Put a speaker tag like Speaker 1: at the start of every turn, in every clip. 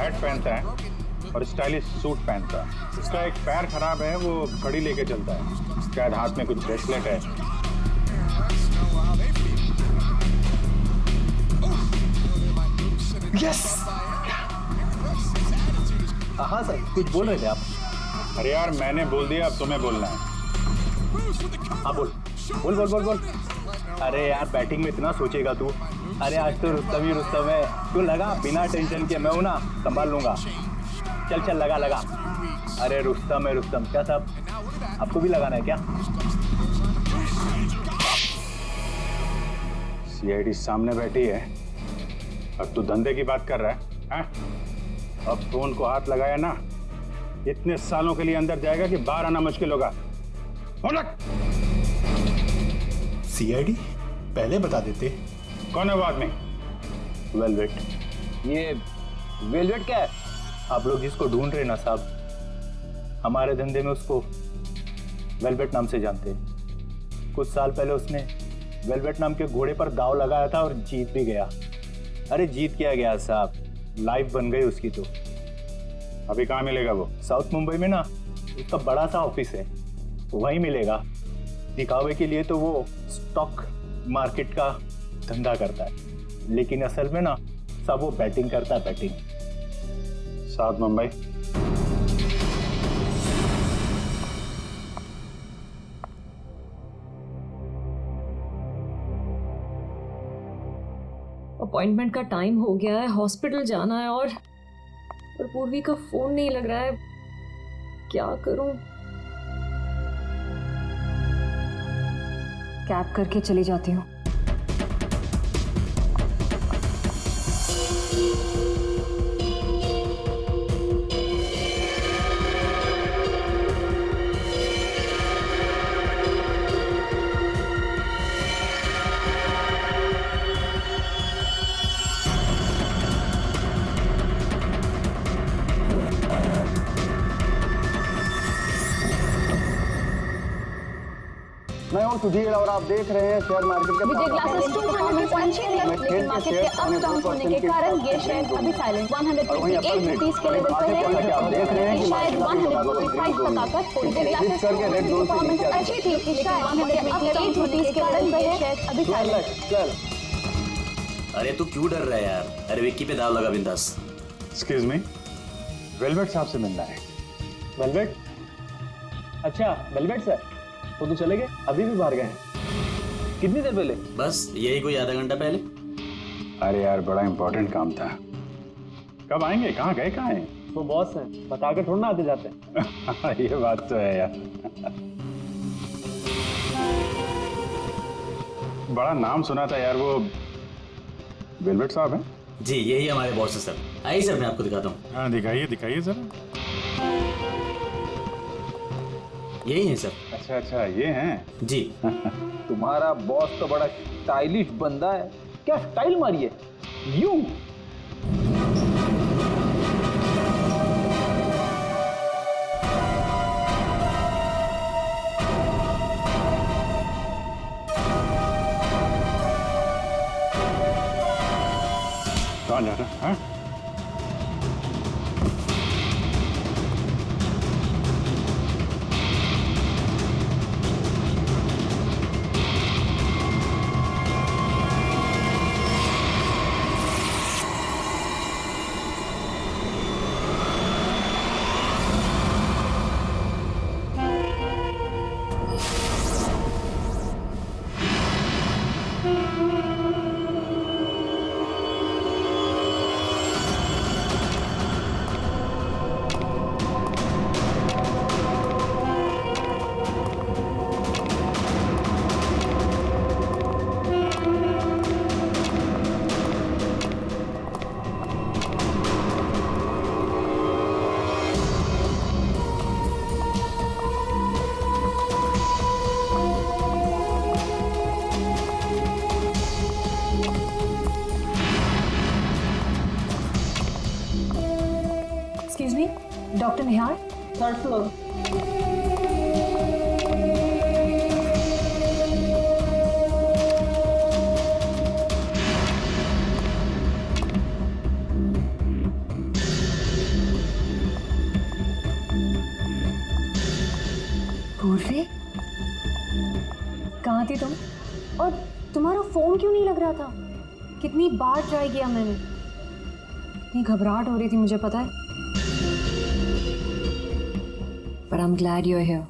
Speaker 1: Hat पहनता है और स्टाइलिश सूट पहनता है। इसका एक पैर खराब है, वो घड़ी लेके चलता है, शायद हाथ में कुछ ब्रेसलेट है।
Speaker 2: यस। हाँ सर, कुछ बोल रहे थे आप?
Speaker 1: अरे यार मैंने बोल दिया, अब तुम्हें बोलना है।
Speaker 2: हाँ बोल बोल बोल बोल बोल। अरे यार बैटिंग में इतना सोचेगा तू? अरे आज तो रुस्तम ही रुस्तम है, तू लगा बिना टेंशन के, मैं हूं ना, संभाल लूंगा। चल चल लगा लगा। अरे रुस्तम है रुस्तम, क्या साहब आपको भी लगाना है क्या?
Speaker 1: सीआईडी सामने बैठी है और तू धंधे की बात कर रहा है, हैं? अब फोन को हाथ लगाया ना, इतने सालों के लिए अंदर जाएगा कि बाहर आना मुश्किल होगा।
Speaker 2: सीआईडी पहले बता देते।
Speaker 1: कौन है वो आदमी?
Speaker 2: वेलवेट।
Speaker 3: ये वेलवेट क्या है?
Speaker 2: आप लोग जिसको ढूंढ रहे ना साहब, हमारे धंधे में उसको वेलवेट नाम से जानते हैं। कुछ साल पहले उसने वेलवेट नाम के घोड़े पर दांव लगाया था और जीत भी गया। अरे जीत क्या गया साहब, लाइफ बन गई उसकी। तो
Speaker 1: अभी कहाँ मिलेगा वो?
Speaker 2: साउथ मुंबई में ना उसका बड़ा सा ऑफिस है, वहीं मिलेगा। दिखावे के लिए तो वो स्टॉक मार्केट का धंधा करता है, लेकिन असल में ना सब वो बैटिंग करता है, बैटिंग।
Speaker 1: साउथ मुंबई।
Speaker 4: अपॉइंटमेंट का टाइम हो गया है, हॉस्पिटल जाना है और पूर्वी का फोन नहीं लग रहा है, क्या करूं?
Speaker 5: कैब करके चली जाती हूँ।
Speaker 3: मैं हूँ सुधीर और आप देख रहे हैं शेयर मार्केट के
Speaker 6: विजय ग्लासेस 200 पॉइंट लेकिन मार्केट के अप डाउन होने के कारण ये शेयर अभी साइलेंट 158 रुपीस के लेवल पर है।
Speaker 3: आप देख रहे हैं कि
Speaker 6: शायद 145 बताकर विजय ग्लासेस
Speaker 3: करके रेड जोन से
Speaker 6: परफॉर्मेंस अच्छी थी कि शायद 158 रुपीस के लेवल पर है शेयर अभी साइलेंट।
Speaker 3: चल।
Speaker 7: अरे तू क्यों डर रहा है यार? अरे विक्की पे दाव लगा बिंदास।
Speaker 1: एक्सक्यूज मी, वेलवेट साहब से मिलना है।
Speaker 3: वेलवेट? अच्छा वेलवेट सर, वो तो चले गए, अभी भी बाहर गए हैं। कितनी देर पहले?
Speaker 7: बस यही कोई आधा घंटा पहले।
Speaker 1: अरे यार बड़ा इंपॉर्टेंट काम था। कब आएंगे? कहाँ गए? कहाँ हैं?
Speaker 3: वो बॉस हैं, बताकर थोड़ा ना आते जाते हैं।
Speaker 1: ये बात तो है यार। बड़ा नाम सुना था यार, वो वेलवेट साहब हैं?
Speaker 7: जी यही हमारे बॉस है सर। आइए सर मैं आपको दिखाता हूँ।
Speaker 1: हाँ दिखाइए दिखाइए सर।
Speaker 7: यही है सर।
Speaker 1: अच्छा अच्छा ये हैं।
Speaker 7: जी।
Speaker 3: तुम्हारा बॉस तो बड़ा स्टाइलिश बंदा है, क्या स्टाइल मारी है यू।
Speaker 1: कहाँ जा रहा है?
Speaker 5: डॉक्टर निहार,
Speaker 6: थर्ड फ्लोर।
Speaker 5: थी तुम? और तुम्हारा फोन क्यों नहीं लग रहा था? कितनी बार ट्राई किया मैंने। इतनी घबराहट हो रही थी मुझे, पता है। But I'm glad you're here.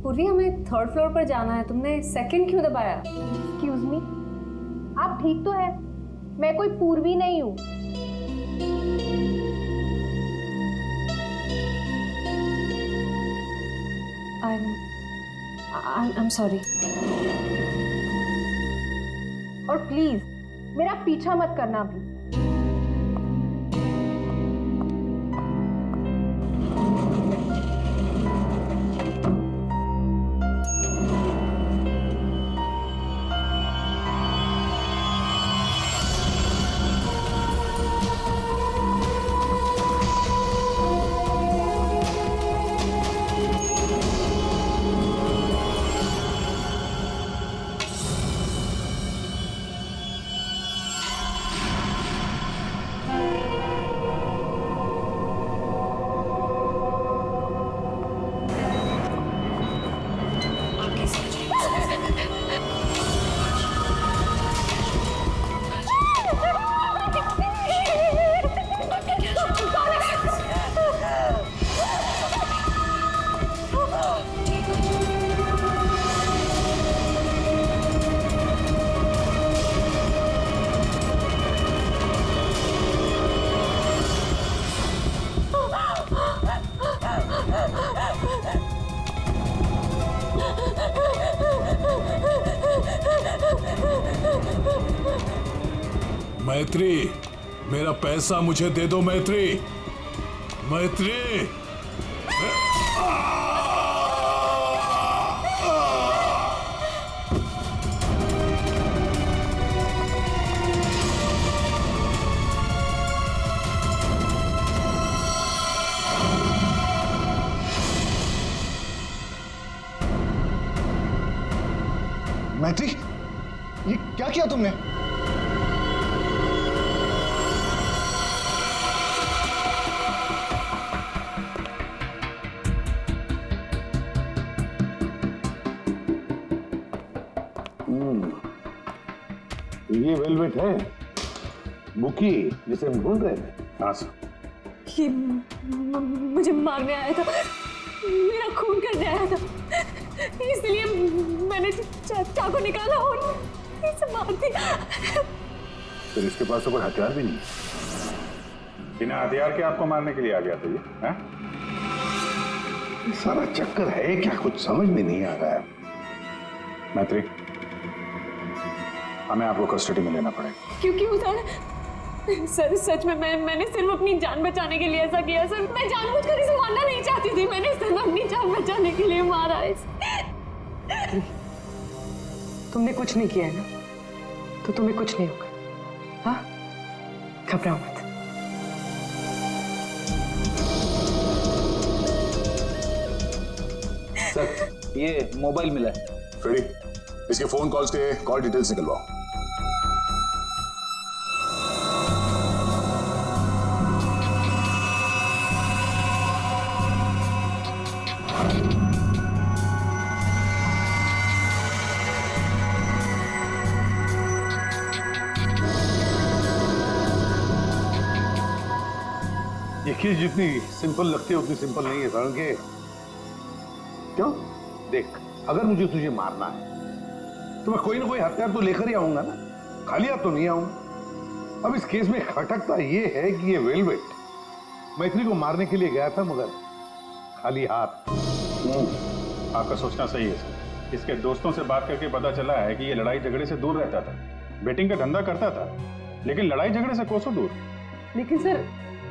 Speaker 4: पूर्वी, हमें थर्ड फ्लोर पर जाना है, तुमने सेकंड क्यों दबाया?
Speaker 6: एक्सक्यूज मी, आप ठीक तो है? मैं कोई पूर्वी नहीं हूँ।
Speaker 5: I'm sorry.
Speaker 6: और प्लीज मेरा पीछा मत करना भी।
Speaker 8: मैत्री, मेरा पैसा मुझे दे दो मैत्री। मैत्री,
Speaker 9: मैत्री, ये क्या किया तुमने?
Speaker 1: ये वेलवेट है, बुकी, जिसे हम ढूंढ रहे थे। हाँ सर।
Speaker 4: ये मुझे मारने आया था, मेरा खून करने आया था, इसलिए मैंने चाकू निकाला और इसे मार दिया।
Speaker 1: फिर इसके पास तो कोई हथियार भी नहीं है। बिना हथियार के आपको मारने के लिए आ गया था ये, हैं? ये सारा चक्कर है क्या, कुछ समझ में नहीं आ रहा है। मैत्री, हमें आपको कस्टडी में लेना पड़ेगा।
Speaker 4: क्यों सर? सच में मैंने सिर्फ अपनी जान बचाने के लिए ऐसा किया सर। मैं जानबूझकर इसे मारना नहीं चाहती थी, मैंने सिर्फ अपनी जान बचाने के लिए मारा इसे।
Speaker 10: तुमने कुछ नहीं किया है ना, तो तुम्हें कुछ नहीं होगा। हाँ, घबराओ मत।
Speaker 2: सर, ये मोबाइल मिला है।
Speaker 8: फ्रेडी, इसके फोन कॉल्स के कॉल डिटेल्स निकलवाओ।
Speaker 11: ये केस जितनी सिंपल लगती है उतनी सिंपल नहीं है कारण के क्यों? देख, अगर मुझे तुझे मारना है तो मैं कोई ना कोई हथियार तो लेकर ही आऊंगा ना, खाली हाथ तो नहीं आऊंगा। अब इस केस में खटकता ये है कि ये वेलवेट मैत्री को मारने के लिए गया था मगर खाली हाथ।
Speaker 1: आपका सोचना सही है सर। इसके दोस्तों से बात करके पता चला है कि ये लड़ाई झगड़े से दूर रहता था, बेटिंग का धंधा करता था, लेकिन लड़ाई झगड़े से कोसों दूर।
Speaker 10: लेकिन सर,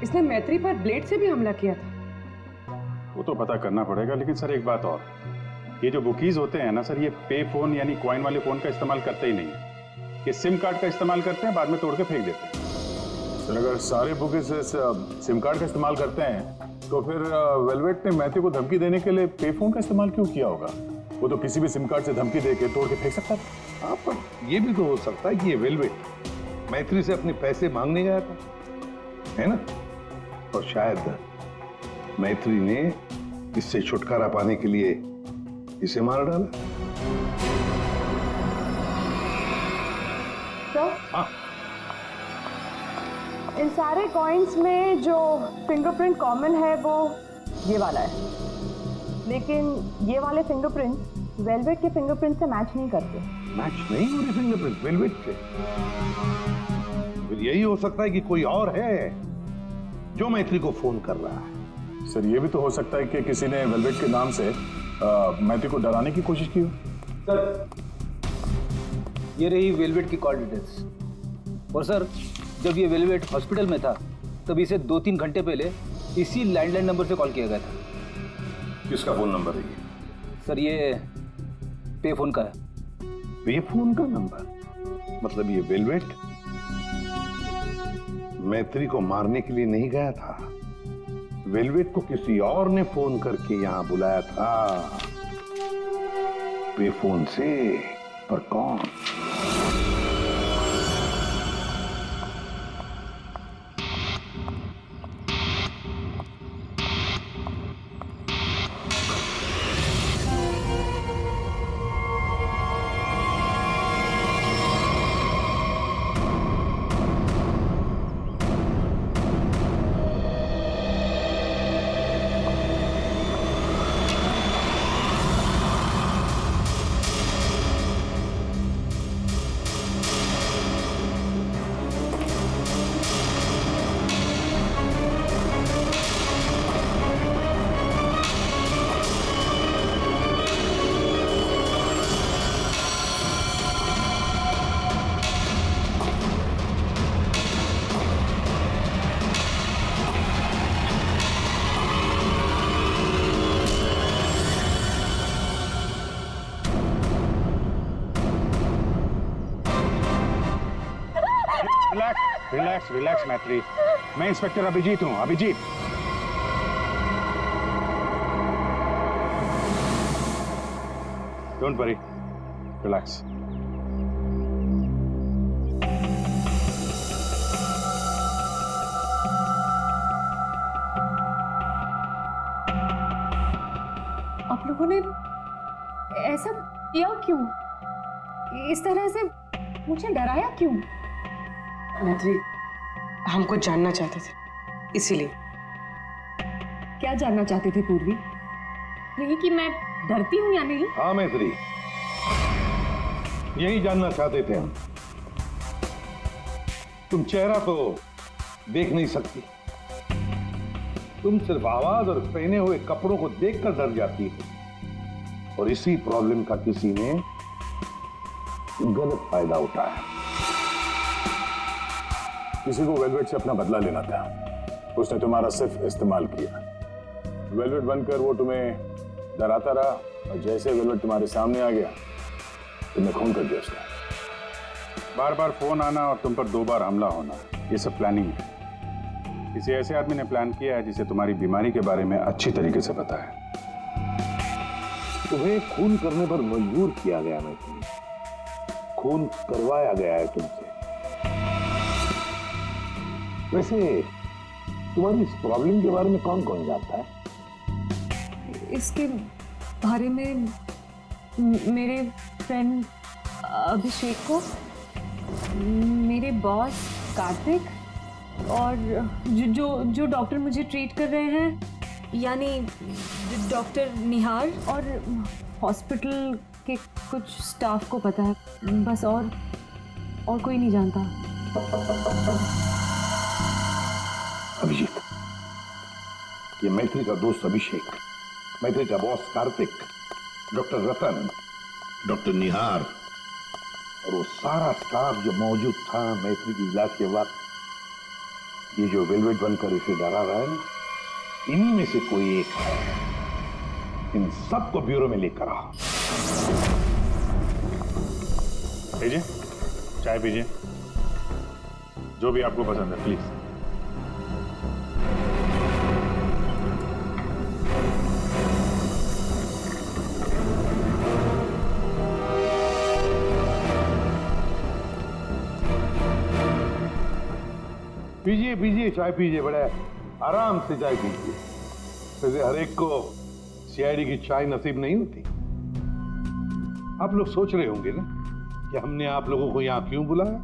Speaker 10: इसने मैत्री पर ब्लेड से भी हमला किया था।
Speaker 1: वो तो पता करना पड़ेगा, लेकिन सर एक बात और, ये जो बुकीज होते हैं ना सर, ये पे फोन यानी कॉइन वाले फोन का इस्तेमाल करते ही नहीं है। ये सिम कार्ड का इस्तेमाल करते हैं, बाद में तोड़ के फेंक देते हैं। सर अगर सारे बुकीज इस सिम कार्ड का इस्तेमाल करते हैं तो फिर वेलवेट ने मैथ्यू को धमकी देने के लिए पे फोन का इस्तेमाल क्यों किया होगा? वो तो किसी भी सिम कार्ड से धमकी देके तोड़ के फेंक सकता था।
Speaker 11: हाँ, पर ये भी तो हो सकता है कि ये वेलवेट मैत्री से अपने पैसे मांगने गया था, है ना? और शायद मैत्री ने इससे छुटकारा पाने के लिए इसे मार डाला।
Speaker 10: तो
Speaker 11: हाँ,
Speaker 10: इन सारे कॉइन्स में जो फिंगरप्रिंट कॉमन है वो ये वाला है, लेकिन ये वाले फिंगरप्रिंट वेलवेट के फिंगरप्रिंट से मैच नहीं करते।
Speaker 11: मैच नहीं हो रही फिंगरप्रिंट वेलवेट से? फिर यही हो सकता है कि कोई और है जो मैत्री को फोन कर रहा है।
Speaker 1: सर ये भी तो हो सकता है कि किसी ने वेलवेट के नाम से मैथ्यू को डराने की कोशिश की हो।
Speaker 3: सर ये रही वेलवेट की कॉल डिटेल्स। और सर जब ये वेलवेट हॉस्पिटल में था तब इसे 2-3 घंटे पहले इसी लैंडलाइन नंबर से कॉल किया गया था।
Speaker 11: किसका फोन नंबर है ये?
Speaker 3: सर ये पे फोन का है।
Speaker 11: पे फोन का नंबर? मतलब ये वेलवेट मैत्री को मारने के लिए नहीं गया था, वेलवेट को किसी और ने फोन करके यहां बुलाया था पे फोन से। पर कौन?
Speaker 1: रिलैक्स रिलैक्स मैत्री, मैं इंस्पेक्टर अभिजीत हूँ। Abhijeet, don't worry, relax.
Speaker 5: आप लोगों ने ऐसा किया क्यों? इस तरह से मुझे डराया क्यों?
Speaker 10: मैत्री, हम कुछ जानना चाहते थे, इसीलिए।
Speaker 5: क्या जानना चाहते थे पूर्वी? यही कि मैं डरती हूँ या नहीं?
Speaker 11: हाँ मैत्री, यही जानना चाहते थे हम। तुम चेहरा तो देख नहीं सकती, तुम सिर्फ आवाज और पहने हुए कपड़ों को देखकर डर जाती हो, और इसी प्रॉब्लम का किसी ने गलत फायदा उठाया।
Speaker 1: किसी को वेलवेट से अपना बदला लेना था, उसने तुम्हारा सिर्फ इस्तेमाल किया। वेलवेट बनकर वो तुम्हें डराता रहा, और जैसे वेलवेट तुम्हारे सामने आ गया तुमने खून कर दिया उसका। बार बार फोन आना और तुम पर 2 बार हमला होना, ये सब प्लानिंग है। किसी ऐसे आदमी ने प्लान किया है जिसे तुम्हारी बीमारी के बारे में अच्छी तरीके से पता है।
Speaker 11: तुम्हें खून करने पर मजबूर किया गया मैत्री, खून करवाया गया है तुमसे। वैसे तुम्हारी इस प्रॉब्लम के बारे में कौन कौन जानता है?
Speaker 5: इसके बारे में मेरे फ्रेंड अभिषेक को, मेरे बॉस कार्तिक, और जो डॉक्टर मुझे ट्रीट कर रहे हैं यानी डॉक्टर निहार, और हॉस्पिटल के कुछ स्टाफ को पता है बस, और कोई नहीं जानता।
Speaker 11: अभिजीत, ये मैत्री का दोस्त अभिषेक, मैत्री का बॉस कार्तिक, डॉक्टर रतन, डॉक्टर निहार और वो सारा स्टाफ जो मौजूद था मैत्री के इलाज के वक्त, ये जो वेलवेट बनकर इसे डरा रहा है ना, इन्हीं में से कोई एक है। इन सबको ब्यूरो में लेकर आओ।
Speaker 1: लीजिए, चाय पीजिए, जो भी आपको पसंद है प्लीज।
Speaker 11: पीजिए पीजिए, चाय पीजिए, बड़े आराम से चाय पीजिए। वैसे हर एक को सीआईडी की चाय नसीब नहीं होती। आप लोग सोच रहे होंगे ना कि हमने आप लोगों को यहां क्यों बुलाया।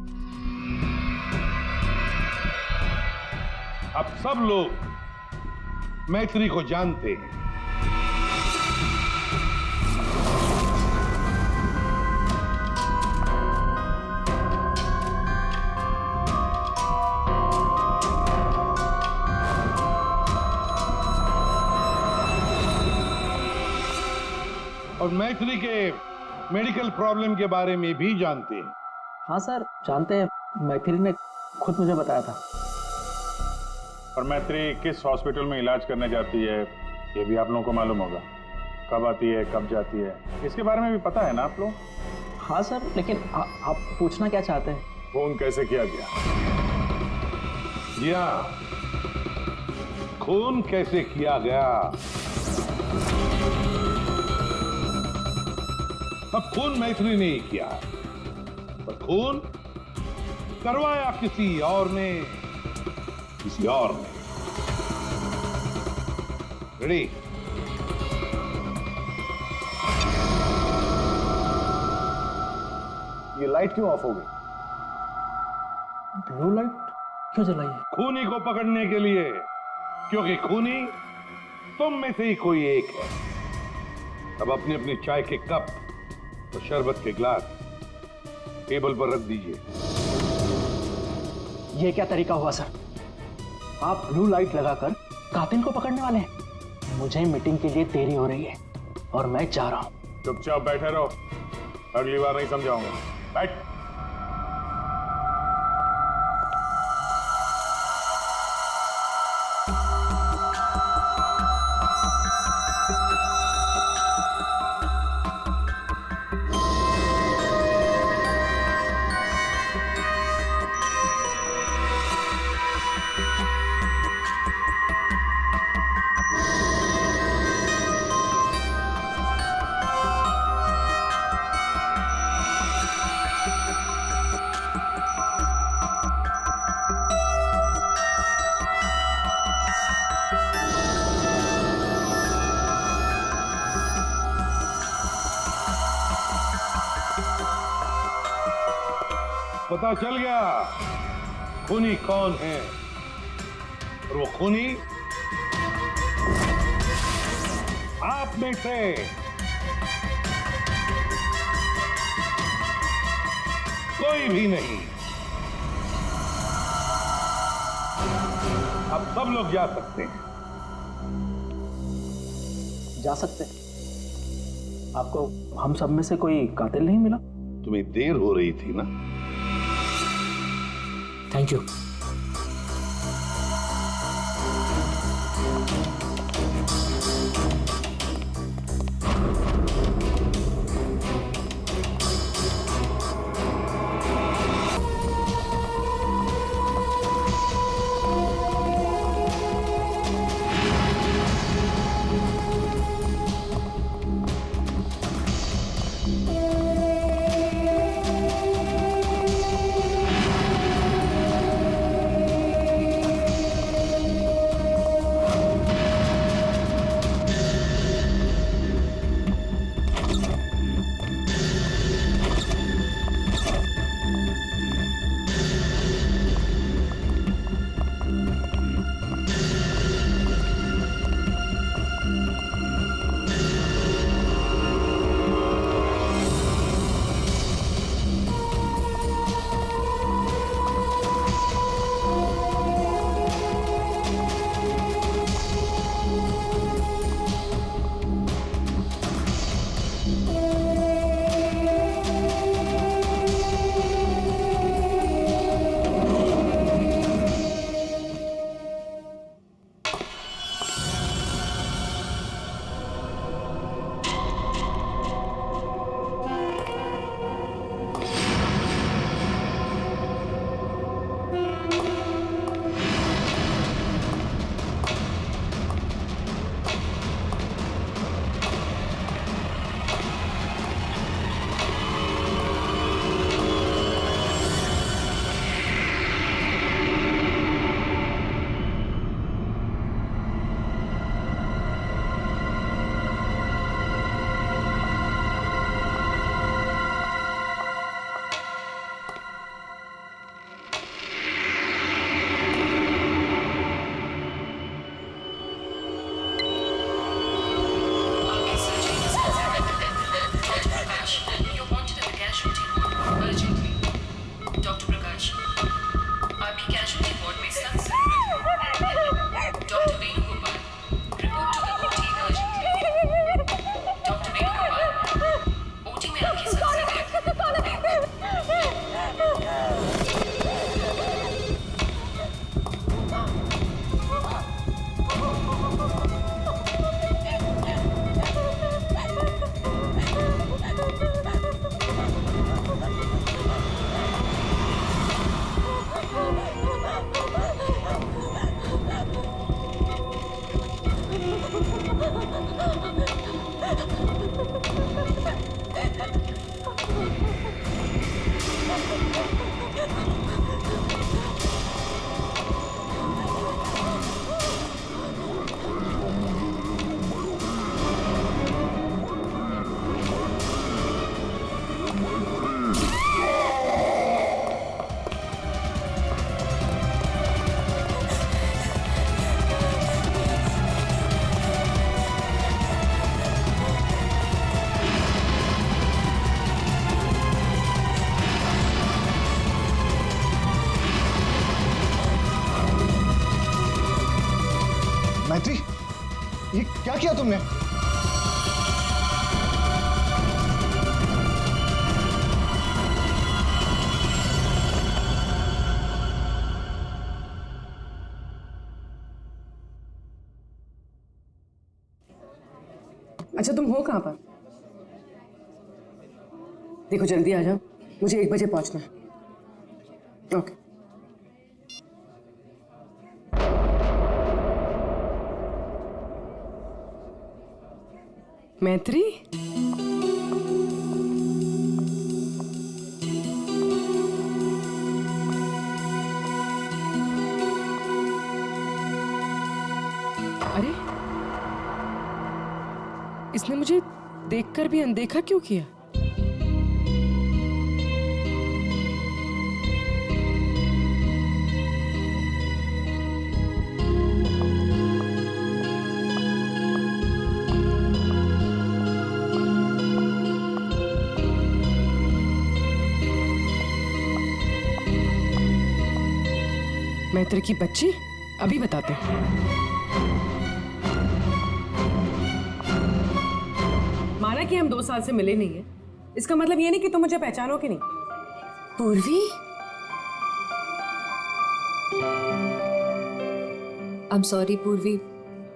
Speaker 11: आप सब लोग मैत्री को जानते हैं। और मैत्री के मेडिकल प्रॉब्लम के बारे में भी जानते हैं।
Speaker 12: हाँ सर, जानते हैं। मैत्री ने खुद मुझे बताया था।
Speaker 1: और मैत्री किस हॉस्पिटल में इलाज करने जाती है ये भी आप लोगों को मालूम होगा। कब आती है, कब जाती है, इसके बारे में भी पता है ना आप लोग?
Speaker 12: हाँ सर, लेकिन आप पूछना क्या चाहते हैं?
Speaker 1: फोन कैसे किया गया?
Speaker 11: जी हाँ, खून कैसे किया गया। अब खून मैत्री ने ही किया, पर खून करवाया किसी और ने, किसी और ने। रेडी?
Speaker 2: ये लाइट क्यों ऑफ हो गई?
Speaker 12: ब्लू लाइट क्यों जलाई है?
Speaker 11: खूनी को पकड़ने के लिए, क्योंकि खूनी तुम में से ही कोई एक है। अब अपनी अपनी चाय के कप और शरबत के ग्लास टेबल पर रख दीजिए।
Speaker 12: ये क्या तरीका हुआ सर? आप ब्लू लाइट लगाकर कातिल को पकड़ने वाले हैं? मुझे मीटिंग के लिए देरी हो रही है और मैं जा रहा हूं।
Speaker 1: चुपचाप बैठे रहो, अगली बार नहीं समझाऊंगा। बैठ।
Speaker 11: पता चल गया खूनी कौन है, और वो खूनी आप में से कोई भी नहीं। अब सब लोग जा सकते हैं।
Speaker 12: जा सकते हैं? आपको हम सब में से कोई कातिल नहीं मिला?
Speaker 11: तुम्हें देर हो रही थी ना।
Speaker 12: Thank you.
Speaker 9: तुमने?
Speaker 10: अच्छा, तुम हो कहाँ पर? देखो जल्दी आ जाओ, मुझे 1 बजे पहुंचना है। ओके। मैत्री, अरे इसने मुझे देखकर भी अनदेखा क्यों किया? मैत्री की बच्ची, अभी बताते हैं। माना कि हम 2 साल से मिले नहीं है, इसका मतलब ये नहीं कि तुम मुझे पहचानोगे नहीं।
Speaker 5: पूर्वी, आई एम सॉरी पूर्वी,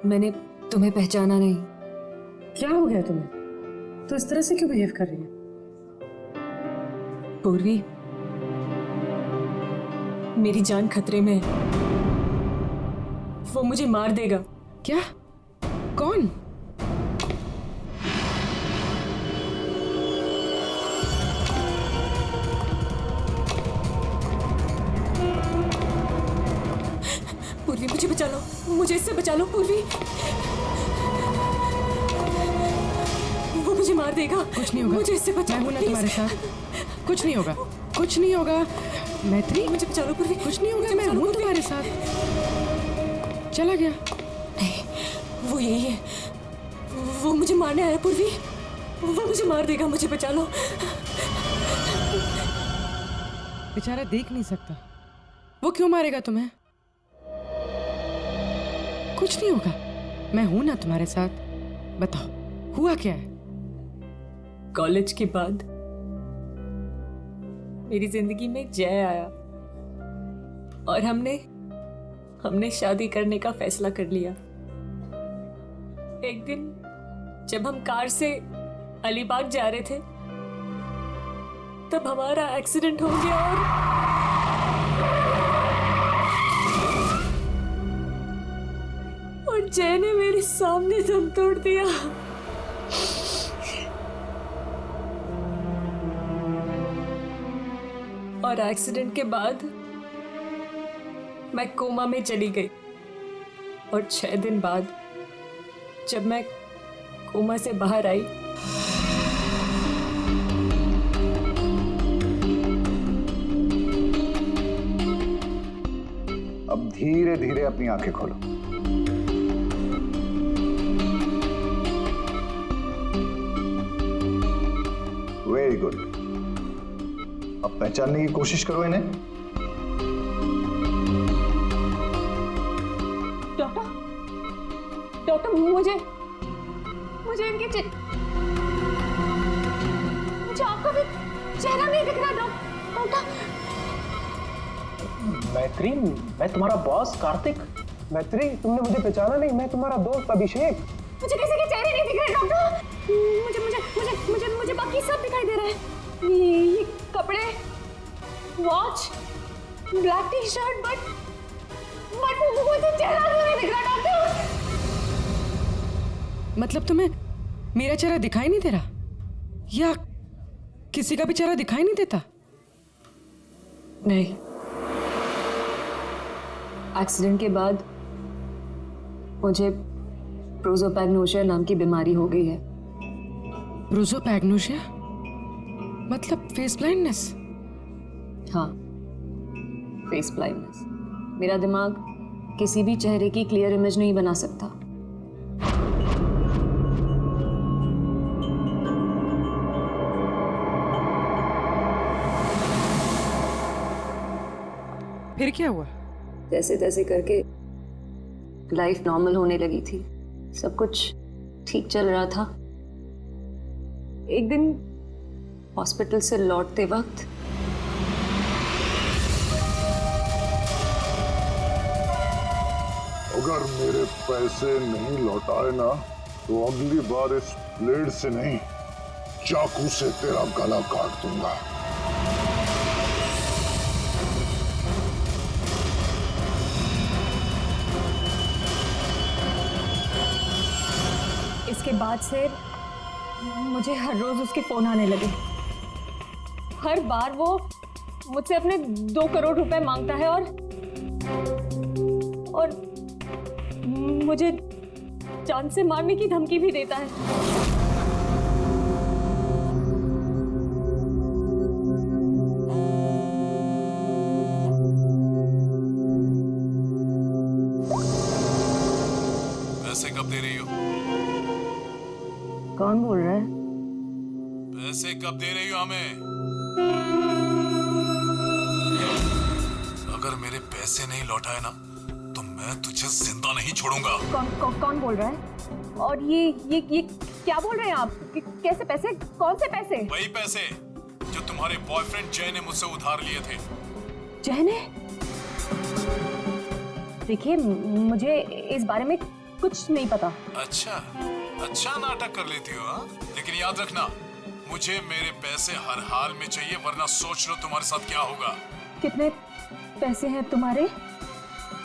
Speaker 5: मैंने तुम्हें पहचाना नहीं।
Speaker 10: क्या हो गया तुम्हें? तो इस तरह से क्यों बिहेव कर रही है?
Speaker 5: पूर्वी, मेरी जान खतरे में है। वो मुझे मार देगा।
Speaker 10: क्या? कौन?
Speaker 5: पूर्वी, मुझे बचा लो, मुझे इससे बचा लो पूर्वी। वो मुझे मार देगा।
Speaker 10: कुछ नहीं होगा,
Speaker 5: मुझे इससे बचा
Speaker 10: मैं हूं ना तुम्हारे साथ। कुछ नहीं होगा, कुछ नहीं होगा। मैत्री,
Speaker 5: मुझे बचा लो पूर्वी।
Speaker 10: कुछ नहीं होगा, मैं हूं तुम्हारे साथ। चला गया?
Speaker 5: नहीं, वो यही है। वो मुझे मारने आया पूर्वी। वो मुझे मार देगा, मुझे बचा लो।
Speaker 10: बेचारा देख नहीं सकता, वो क्यों मारेगा तुम्हें? कुछ नहीं होगा, मैं हूं ना तुम्हारे साथ। बताओ, हुआ क्या है?
Speaker 5: कॉलेज के बाद मेरी जिंदगी में जय आया और हमने शादी करने का फैसला कर लिया। एक दिन जब हम कार से अलीबाग जा रहे थे, तब हमारा एक्सीडेंट हो गया और जय ने मेरे सामने दम तोड़ दिया। और एक्सीडेंट के बाद मैं कोमा में चली गई और 6 दिन बाद जब मैं कोमा से बाहर आई,
Speaker 1: अब धीरे धीरे अपनी आंखें खोलो। Very good. अब पहचानने की कोशिश करो इन्हें।
Speaker 4: डॉक्टर, मुझे इनके मुझे आपका भी चेहरा नहीं दिख रहा डॉक्टर।
Speaker 12: मैत्री, मैं तुम्हारा बॉस कार्तिक। मैत्री, तुमने मुझे पहचाना नहीं? मैं तुम्हारा दोस्त अभिषेक।
Speaker 4: मुझे किसी के चेहरे नहीं दिख रहे डॉक्टर। मुझे बाकी सब दिखाई दे रहा है। ये कपड़े, watch, black T shirt, but मुझे चेहरा नहीं दिख रहा डॉक्टर।
Speaker 10: मतलब तुम्हें मेरा चेहरा दिखाई नहीं दे रहा, या किसी का भी चेहरा दिखाई नहीं देता?
Speaker 5: नहीं, एक्सीडेंट के बाद मुझे प्रोसोपैग्नोसिया नाम की बीमारी हो गई है।
Speaker 10: प्रोसोपैग्नोसिया मतलब फेस ब्लाइंडनेस?
Speaker 5: हाँ, फेस ब्लाइंडनेस। मेरा दिमाग किसी भी चेहरे की क्लियर इमेज नहीं बना सकता।
Speaker 10: फिर क्या हुआ?
Speaker 5: जैसे तैसे करके लाइफ नॉर्मल होने लगी थी। सब कुछ
Speaker 4: ठीक चल रहा था। एक दिन हॉस्पिटल से लौटते वक्त
Speaker 8: अगर मेरे पैसे नहीं लौटाए ना तो अगली बार इस ब्लेड से नहीं, चाकू से तेरा गला काट दूंगा।
Speaker 5: इसके बाद से मुझे हर रोज उसके फोन आने लगे। हर बार वो मुझसे अपने 2 करोड़ रुपए मांगता है और मुझे जान से मारने की धमकी भी देता है।
Speaker 8: पैसे कब दे रही हो?
Speaker 10: कौन बोल रहा है?
Speaker 8: पैसे कब दे रही हो हमें? अगर मेरे पैसे नहीं लौटाए ना तो मैं तुझे जिंदा नहीं छोड़ूंगा।
Speaker 5: कौन बोल रहा है? और ये क्या बोल रहे हैं आप? कैसे पैसे? कौन से पैसे?
Speaker 8: वही पैसे जो तुम्हारे बॉयफ्रेंड जय ने मुझसे उधार लिए थे।
Speaker 5: जय ने? देखिए, मुझे इस बारे में कुछ नहीं पता।
Speaker 8: अच्छा नाटक कर लेती हो हाँ? लेकिन याद रखना, मुझे मेरे पैसे हर हाल में चाहिए, वरना सोच लो तुम्हारे साथ क्या होगा।
Speaker 5: कितने पैसे हैं तुम्हारे?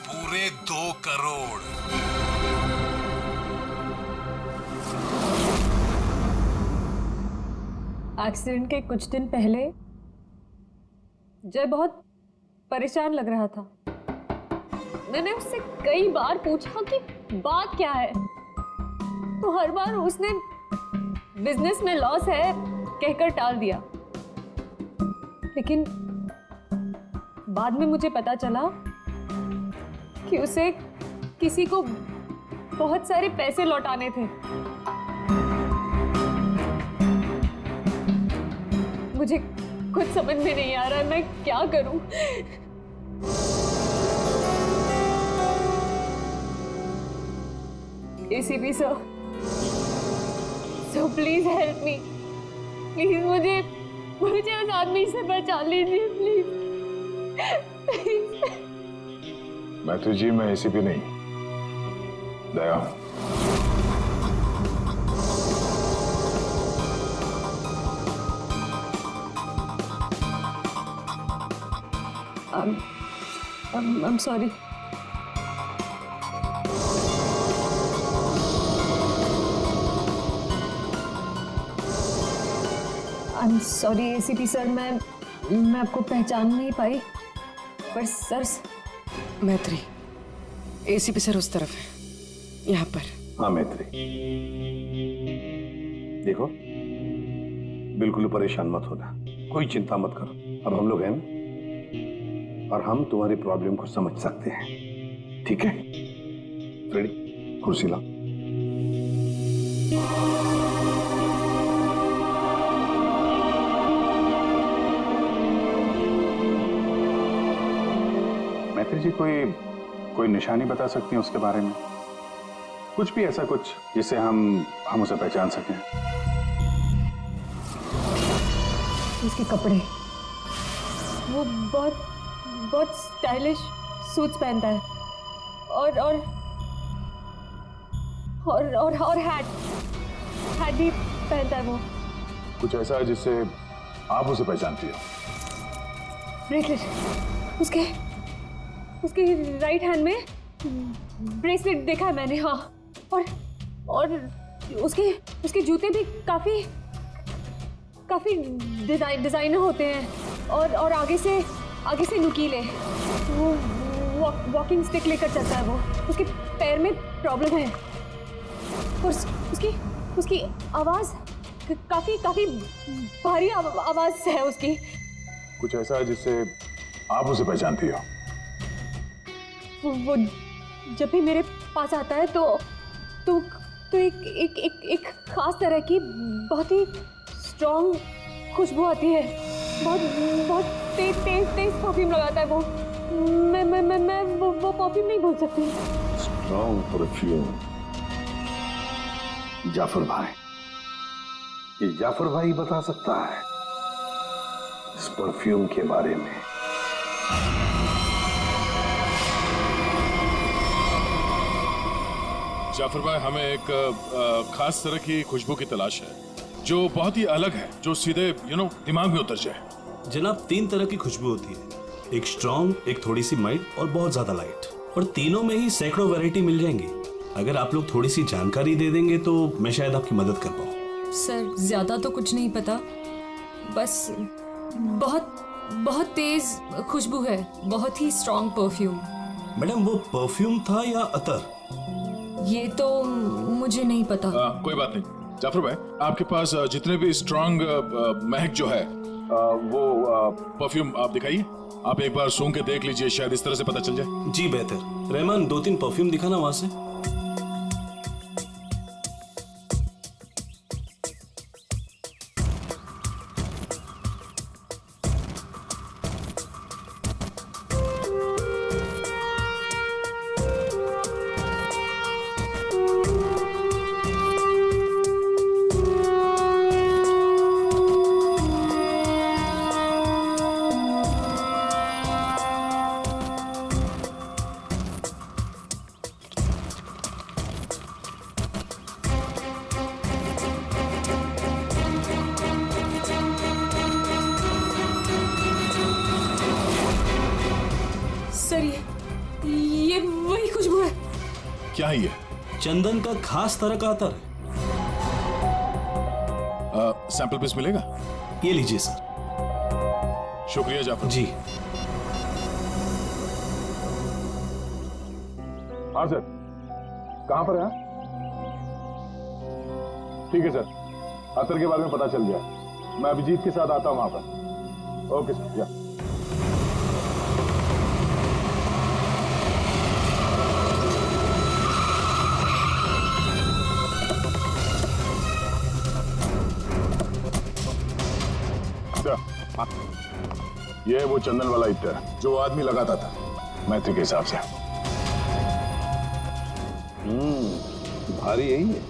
Speaker 8: पूरे 2 करोड़।
Speaker 5: एक्सीडेंट के कुछ दिन पहले जय बहुत परेशान लग रहा था। मैंने उससे कई बार पूछा कि बात क्या है, तो हर बार उसने बिजनेस में लॉस है कहकर टाल दिया। लेकिन बाद में मुझे पता चला कि उसे किसी को बहुत सारे पैसे लौटाने थे। मुझे कुछ समझ में नहीं आ रहा है, मैं क्या करूं? ACP sir, please help me. Please मुझे उस आदमी से बचा लीजिए प्लीज।
Speaker 1: मैत्री जी, मैं एसीपी नहीं, दया हूं।
Speaker 5: I'm sorry. I'm sorry ACP sir, मैं आपको पहचान नहीं पाई, पर सर।
Speaker 10: मैत्री, एसीपी सर उस तरफ है, यहाँ पर।
Speaker 1: हाँ मैत्री, देखो बिल्कुल परेशान मत होना, कोई चिंता मत करो। अब हम लोग हैं ना, और हम तुम्हारी प्रॉब्लम को समझ सकते हैं, ठीक है? रेडी? कुर्सी लाओ। मैत्री जी, कोई निशानी बता सकती हैं उसके बारे में? कुछ भी ऐसा कुछ जिससे हम उसे पहचान सकें।
Speaker 5: उसके कपड़े, वो बहुत स्टाइलिश सूट्स पहनता है और हैट भी पहनता है वो।
Speaker 1: कुछ ऐसा है जिससे आप उसे पहचानती हो?
Speaker 5: ब्रेसलेट, उसके राइट हैंड में ब्रेसलेट देखा है मैंने। हाँ, और उसके जूते भी काफी डिजाइनर होते हैं और आगे से नुकीले। वो वॉकिंग स्टिक लेकर चलता है वो। उसके पैर में प्रॉब्लम है और उसकी आवाज काफी भारी आवाज है उसकी।
Speaker 1: कुछ ऐसा है जिससे आप उसे पहचानती हो?
Speaker 5: वो जब भी मेरे पास आता है तो एक खास तरह की बहुत ही स्ट्रॉन्ग खुशबू आती है। बहुत तेज परफ्यूम लगाता है वो। मैं वो परफ्यूम नहीं भूल सकती।
Speaker 1: स्ट्रॉन्ग परफ्यूम,
Speaker 11: जाफर भाई, ये जाफर भाई बता सकता है इस परफ्यूम के बारे में।
Speaker 13: जाफर भाई, हमें एक खास तरह की खुशबू की तलाश है जो बहुत ही अलग है, जो सीधे दिमाग में उतर जाए।
Speaker 14: जनाब, 3 तरह की खुशबू होती है, एक स्ट्रॉन्ग, एक थोड़ी सी माइल्ड और बहुत ज्यादा लाइट, और तीनों में ही सैकड़ों वैरायटी मिल जाएंगी। अगर आप लोग थोड़ी सी जानकारी दे देंगे तो मैं शायद आपकी मदद कर पाऊँ।
Speaker 5: सर ज्यादा तो कुछ नहीं पता, बस बहुत बहुत तेज खुशबू है, बहुत ही स्ट्रॉन्ग परफ्यूम।
Speaker 14: मैडम, वो परफ्यूम था या अतर?
Speaker 5: ये तो मुझे नहीं पता।
Speaker 13: कोई बात नहीं जाफर भाई, आपके पास जितने भी स्ट्रॉन्ग महक जो है वो परफ्यूम आप दिखाइए। आप एक बार सूंघ के देख लीजिए, शायद इस तरह से पता चल जाए।
Speaker 14: जी बेहतर। रहमान, 2-3 परफ्यूम दिखाना वहां से।
Speaker 5: सर ये वही खुशबू है।
Speaker 13: क्या है ये?
Speaker 14: चंदन का खास तरह का अतर है।
Speaker 13: सैंपल पीस मिलेगा?
Speaker 14: ये लीजिए सर।
Speaker 13: शुक्रिया जाफर
Speaker 14: जी।
Speaker 1: हाँ सर, कहाँ पर है? ठीक है सर, अतर के बारे में पता चल गया। मैं अभिजीत के साथ आता हूँ वहां पर। Okay sir. या ये वो चंदन वाला इत्र जो वो आदमी लगाता था मैत्री के हिसाब से।
Speaker 11: भारी यही है,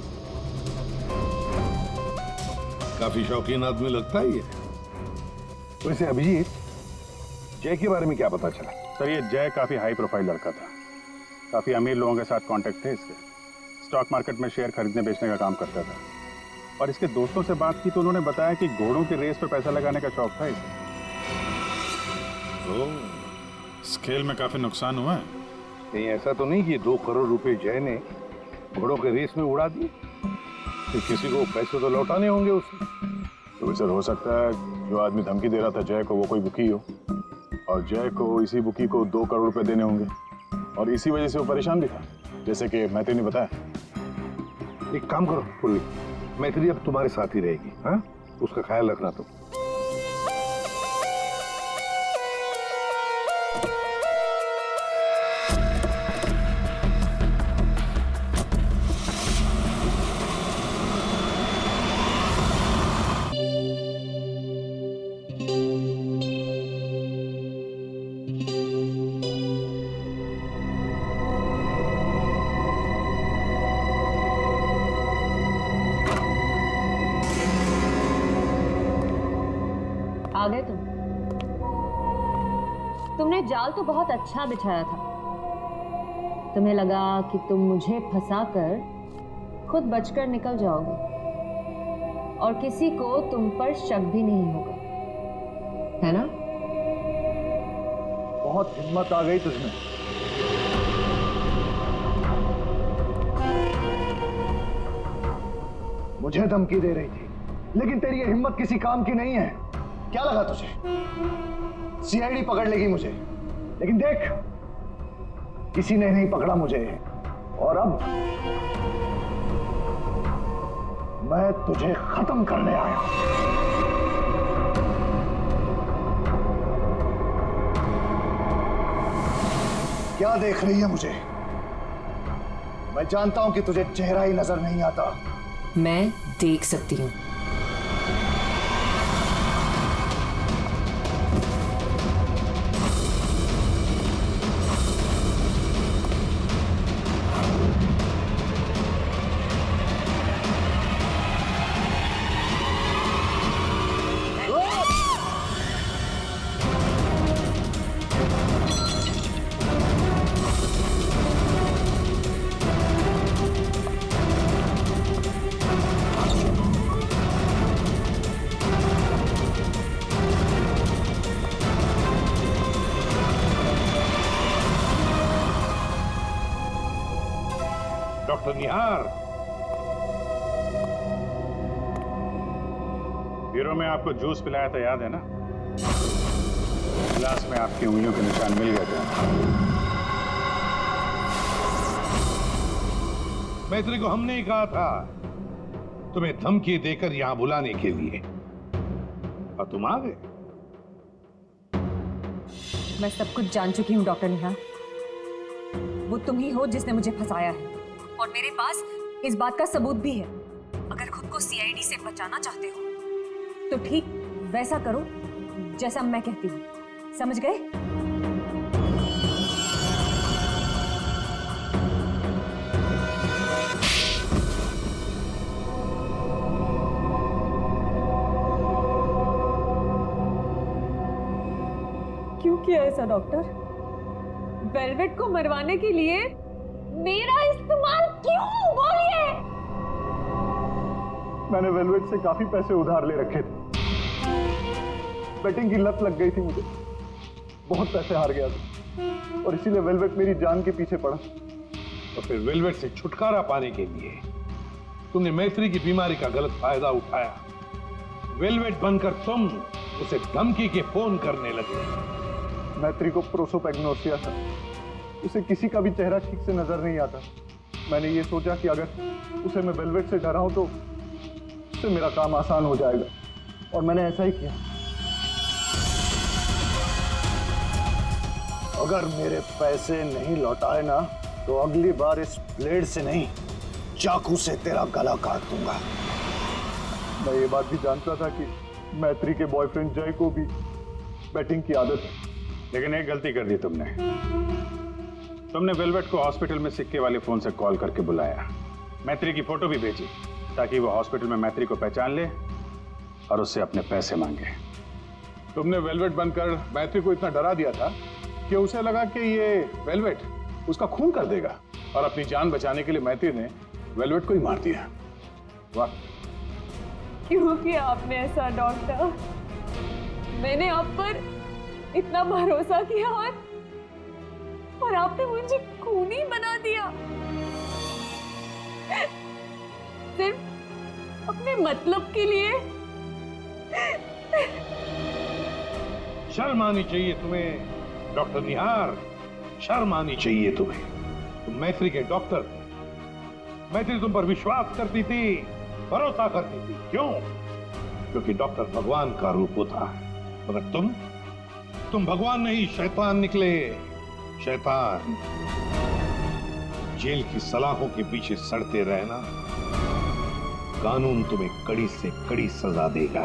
Speaker 11: काफी शौकीन आदमी लगता है ये। वैसे अभिजीत, जय के बारे में क्या पता चला?
Speaker 1: सर, ये जय काफी हाई प्रोफाइल लड़का था। काफी अमीर लोगों के साथ कांटेक्ट थे इसके। स्टॉक मार्केट में शेयर खरीदने बेचने का काम करता था। और इसके दोस्तों से बात की तो उन्होंने बताया कि घोड़ों की रेस पे पैसा लगाने का शौक था इसे।
Speaker 13: इस खेल में काफी नुकसान हुआ है।
Speaker 11: कहीं ऐसा तो नहीं कि 2 करोड़ रुपए जय ने घोड़ों के रेस में उड़ा दिए? तो किसी को पैसे तो लौटाने होंगे उससे।
Speaker 1: तो सर, हो सकता है जो आदमी धमकी दे रहा था जय को वो कोई बुकी हो, और जय को इसी बुकी को 2 करोड़ रुपए देने होंगे, और इसी वजह से वो परेशान भी था, जैसे कि मैत्री ने बताया।
Speaker 11: एक काम करो पूर्वी, मैत्री अब तुम्हारे साथ ही रहेगी। हाँ, उसका ख्याल रखना तुम।
Speaker 4: आ गए तुमने जाल तो बहुत अच्छा बिछाया था। तुम्हें लगा कि तुम मुझे फंसाकर खुद बचकर निकल जाओगे और किसी को तुम पर शक भी नहीं होगा, है ना?
Speaker 11: बहुत हिम्मत आ गई तुझमें। मुझे धमकी दे रही थी, लेकिन तेरी ये हिम्मत किसी काम की नहीं है। क्या लगा तुझे सीआईडी पकड़ लेगी मुझे? लेकिन देख, किसी ने नहीं पकड़ा मुझे, और अब मैं तुझे खत्म करने आया हूं। क्या देख रही है मुझे? मैं जानता हूं कि तुझे चेहरा ही नजर नहीं आता।
Speaker 5: मैं देख सकती हूँ।
Speaker 11: निहार,
Speaker 1: ब्यूरो में आपको जूस पिलाया था, याद है ना? गिलास में आपकी उंगलियों के निशान मिल गए थे।
Speaker 11: मैत्री को हमने ही कहा था तुम्हें धमकी देकर यहां बुलाने के लिए, और तुम आ गए।
Speaker 5: मैं सब कुछ जान चुकी हूँ डॉक्टर निहार। वो तुम ही हो जिसने मुझे फंसाया है, और मेरे पास इस बात का सबूत भी है। अगर खुद को सीआईडी से बचाना चाहते हो तो ठीक वैसा करो जैसा मैं कहती हूँ, समझ गए? क्यों किया ऐसा डॉक्टर? वेलवेट को मरवाने के लिए मेरा इस्तेमाल क्यों? बोलिए।
Speaker 9: मैंने वेलवेट से काफी पैसे उधार ले रखे थे। बेटिंग की लत लग गई थी मुझे, बहुत पैसे हार गया था, और इसीलिए वेलवेट मेरी जान के पीछे पड़ा।
Speaker 11: तो फिर वेलवेट से छुटकारा पाने के लिए तुमने मैत्री की बीमारी का गलत फायदा उठाया। वेलवेट बनकर तुम उसे धमकी के फोन करने लगे।
Speaker 9: मैत्री को प्रोसोपैग्नोसिया था, उसे किसी का भी चेहरा ठीक से नजर नहीं आता। मैंने ये सोचा कि अगर उसे मैं वेलवेट से डराऊं तो उससे मेरा काम आसान हो जाएगा, और मैंने ऐसा ही किया।
Speaker 8: अगर मेरे पैसे नहीं लौटाए ना तो अगली बार इस ब्लेड से नहीं, चाकू से तेरा गला काट दूंगा।
Speaker 9: मैं ये बात भी जानता था कि मैत्री के बॉयफ्रेंड जय को भी बैटिंग की आदत है,
Speaker 1: लेकिन एक गलती कर दी तुमने। तुमने वेलवेट को हॉस्पिटल में सिक्के वाले फोन से कॉल करके बुलाया, मैत्री की फोटो भी भेजी ताकि वो हॉस्पिटल में मैत्री को पहचान ले और उससे अपने पैसे मांगे।
Speaker 11: तुमने वेलवेट बनकर मैत्री को इतना डरा दिया था कि उसे लगा कि ये वेलवेट उसका खून कर देगा, और अपनी जान बचाने के लिए मैत्री ने वेलवेट को ही मार दिया। वाह,
Speaker 5: क्यों किया आपने ऐसा डॉक्टर? मैंने आप पर इतना भरोसा किया और आपने मुझे खूनी बना दिया, सिर्फ अपने मतलब के लिए।
Speaker 11: शर्म आनी चाहिए तुम्हें डॉक्टर निहार, शर्म आनी चाहिए तुम्हें। तुम मैत्री के डॉक्टर थे, मैत्री तुम पर विश्वास करती थी, भरोसा करती थी। क्यों? क्योंकि डॉक्टर भगवान का रूप होता है, मगर तुम भगवान नहीं, शैतान निकले। शैतान। जेल की सलाखों के पीछे सड़ते रहना, कानून तुम्हें कड़ी से कड़ी सजा देगा।